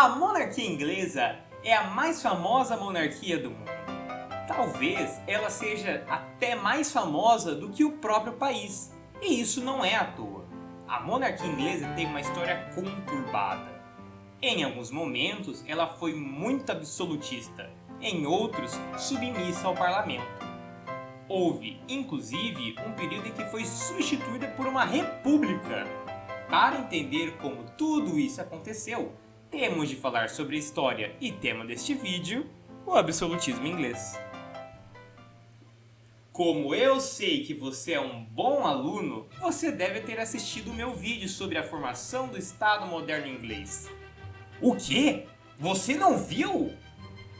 A monarquia inglesa é a mais famosa monarquia do mundo. Talvez ela seja até mais famosa do que o próprio país. E isso não é à toa. A monarquia inglesa tem uma história conturbada. Em alguns momentos, ela foi muito absolutista, em outros, submissa ao parlamento. Houve, inclusive, um período em que foi substituída por uma república. Para entender como tudo isso aconteceu, temos de falar sobre a história e tema deste vídeo, o absolutismo inglês. Como eu sei que você é um bom aluno, você deve ter assistido o meu vídeo sobre a formação do Estado moderno inglês. O quê? Você não viu?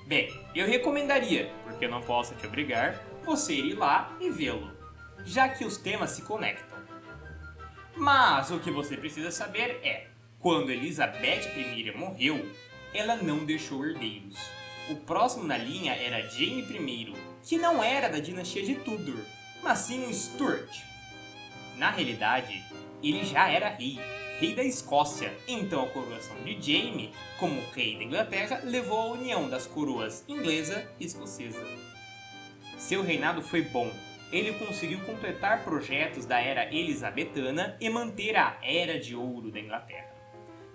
Bem, eu recomendaria, porque eu não posso te obrigar, você ir lá e vê-lo, já que os temas se conectam. Mas o que você precisa saber é, quando Elizabeth I morreu, ela não deixou herdeiros. O próximo na linha era Jaime I, que não era da dinastia de Tudor, mas sim um Stuart. Na realidade, ele já era rei da Escócia, então a coroação de Jaime, como rei da Inglaterra, levou à união das coroas inglesa e escocesa. Seu reinado foi bom. Ele conseguiu completar projetos da era elisabetana e manter a Era de Ouro da Inglaterra.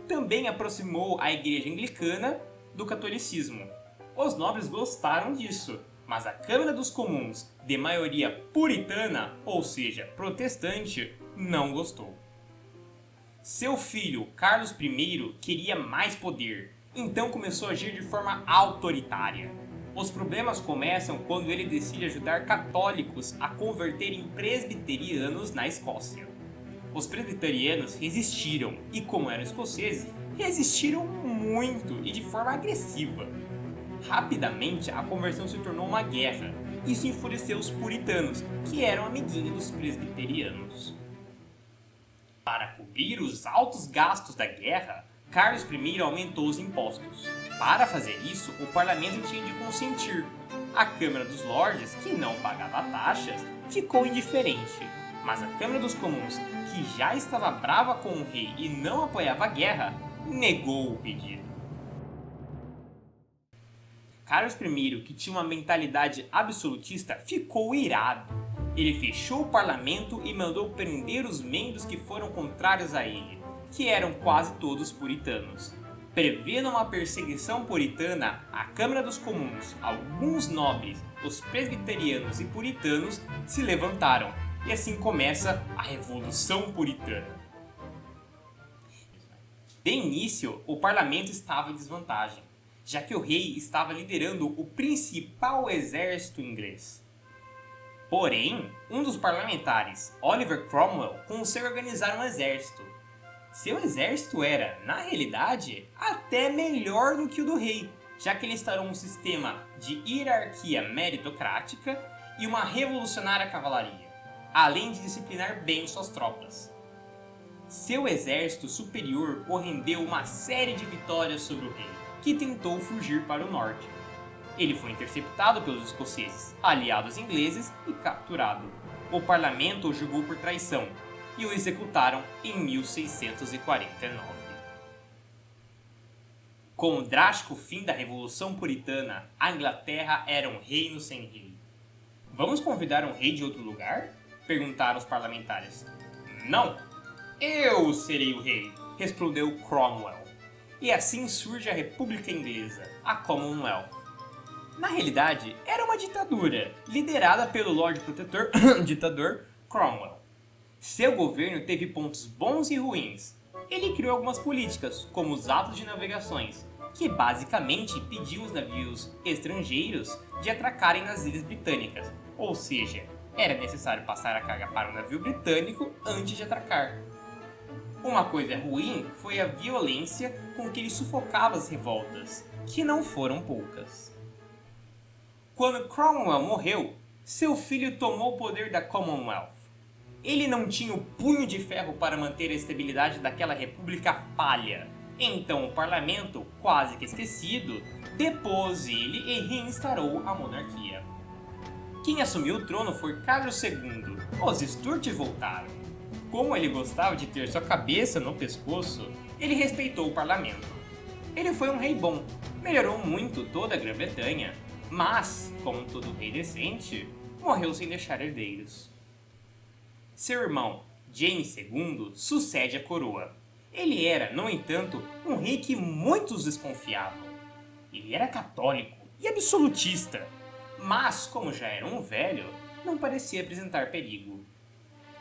Também aproximou a Igreja Anglicana do catolicismo. Os nobres gostaram disso, mas a Câmara dos Comuns, de maioria puritana, ou seja, protestante, não gostou. Seu filho, Carlos I, queria mais poder, então começou a agir de forma autoritária. Os problemas começam quando ele decide ajudar católicos a converterem presbiterianos na Escócia. Os presbiterianos resistiram e, como eram escoceses, resistiram muito e de forma agressiva. Rapidamente, a conversão se tornou uma guerra. Isso enfureceu os puritanos, que eram amiguinhos dos presbiterianos. Para cobrir os altos gastos da guerra, Carlos I aumentou os impostos. Para fazer isso, o parlamento tinha de consentir. A Câmara dos Lordes, que não pagava taxas, ficou indiferente. Mas a Câmara dos Comuns, que já estava brava com o rei e não apoiava a guerra, negou o pedido. Carlos I, que tinha uma mentalidade absolutista, ficou irado. Ele fechou o parlamento e mandou prender os membros que foram contrários a ele, que eram quase todos puritanos. Prevendo uma perseguição puritana, a Câmara dos Comuns, alguns nobres, os presbiterianos e puritanos se levantaram, e assim começa a Revolução Puritana. De início, o parlamento estava em desvantagem, já que o rei estava liderando o principal exército inglês. Porém, um dos parlamentares, Oliver Cromwell, conseguiu organizar um exército. Seu exército era, na realidade, até melhor do que o do rei, já que ele instaurou um sistema de hierarquia meritocrática e uma revolucionária cavalaria, além de disciplinar bem suas tropas. Seu exército superior o rendeu uma série de vitórias sobre o rei, que tentou fugir para o norte. Ele foi interceptado pelos escoceses, aliados ingleses, e capturado. O parlamento o julgou por traição e o executaram em 1649. Com o drástico fim da Revolução Puritana, a Inglaterra era um reino sem rei. Vamos convidar um rei de outro lugar? Perguntaram os parlamentares. Não! Eu serei o rei! Respondeu Cromwell. E assim surge a República Inglesa, a Commonwealth. Na realidade, era uma ditadura, liderada pelo Lord Protetor ditador Cromwell. Seu governo teve pontos bons e ruins. Ele criou algumas políticas, como os atos de navegações, que basicamente pediam os navios estrangeiros de atracarem nas ilhas britânicas, ou seja, era necessário passar a carga para um navio britânico antes de atracar. Uma coisa ruim foi a violência com que ele sufocava as revoltas, que não foram poucas. Quando Cromwell morreu, seu filho tomou o poder da Commonwealth. Ele não tinha o punho de ferro para manter a estabilidade daquela república falha. Então o parlamento, quase que esquecido, depôs ele e reinstaurou a monarquia. Quem assumiu o trono foi Carlos II. Os Stuart voltaram. Como ele gostava de ter sua cabeça no pescoço, ele respeitou o parlamento. Ele foi um rei bom, melhorou muito toda a Grã-Bretanha, mas, como todo rei decente, morreu sem deixar herdeiros. Seu irmão, James II, sucede a coroa. Ele era, no entanto, um rei que muitos desconfiavam. Ele era católico e absolutista, mas, como já era um velho, não parecia apresentar perigo.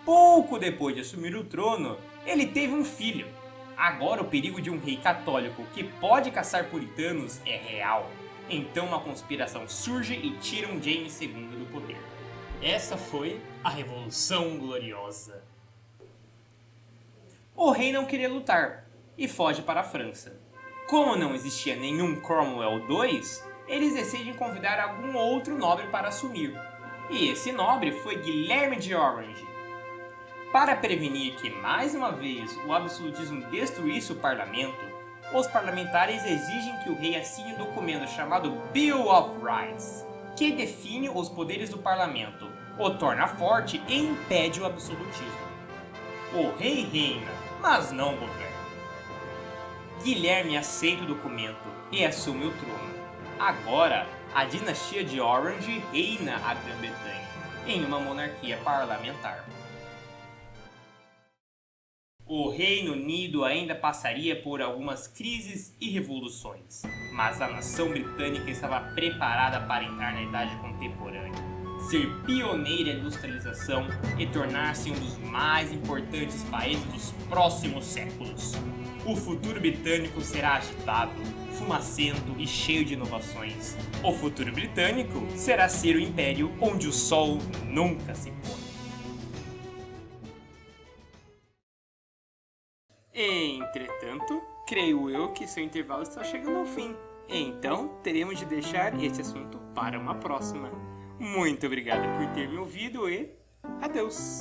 Pouco depois de assumir o trono, ele teve um filho. Agora o perigo de um rei católico que pode caçar puritanos é real. Então uma conspiração surge e tiram James II do poder. Essa foi a Revolução Gloriosa. O rei não queria lutar e foge para a França. Como não existia nenhum Cromwell II, eles decidem convidar algum outro nobre para assumir. E esse nobre foi Guilherme de Orange. Para prevenir que mais uma vez o absolutismo destruísse o parlamento, os parlamentares exigem que o rei assine um documento chamado Bill of Rights, que define os poderes do parlamento, o torna forte e impede o absolutismo. O rei reina, mas não governa. Guilherme aceita o documento e assume o trono. Agora, a dinastia de Orange reina a Grã-Bretanha, em uma monarquia parlamentar. O Reino Unido ainda passaria por algumas crises e revoluções, mas a nação britânica estava preparada para entrar na Idade Contemporânea, ser pioneira em industrialização e tornar-se um dos mais importantes países dos próximos séculos. O futuro britânico será agitado, fumacento e cheio de inovações. O futuro britânico será ser o império onde o sol nunca se põe. Entretanto, creio eu que seu intervalo está chegando ao fim. Então, teremos de deixar esse assunto para uma próxima. Muito obrigado por ter me ouvido e adeus!